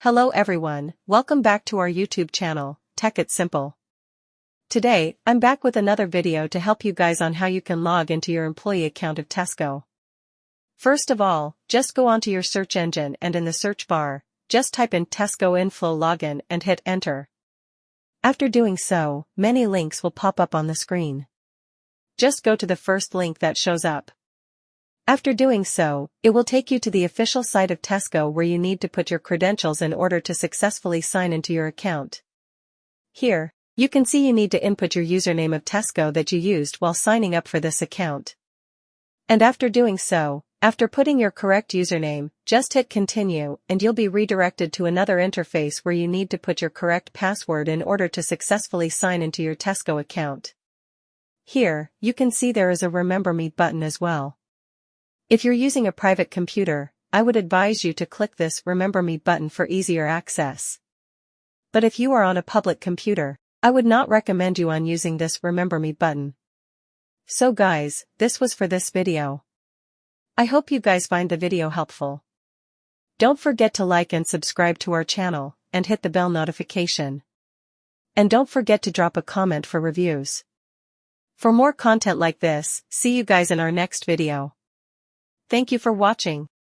Hello everyone, welcome back to our YouTube channel, Tech It Simple. Today, I'm back with another video to help you guys on how you can log into your employee account of Tesco. First of all, just go onto your search engine and in the search bar, just type in Tesco Info Login and hit enter. After doing so, many links will pop up on the screen. Just go to the first link that shows up. After doing so, it will take you to the official site of Tesco where you need to put your credentials in order to successfully sign into your account. Here, you can see you need to input your username of Tesco that you used while signing up for this account. And after doing so, after putting your correct username, just hit continue and you'll be redirected to another interface where you need to put your correct password in order to successfully sign into your Tesco account. Here, you can see there is a Remember Me button as well. If you're using a private computer, I would advise you to click this Remember Me button for easier access. But if you are on a public computer, I would not recommend you on using this Remember Me button. So guys, this was for this video. I hope you guys find the video helpful. Don't forget to like and subscribe to our channel, and hit the bell notification. And don't forget to drop a comment for reviews. For more content like this, see you guys in our next video. Thank you for watching.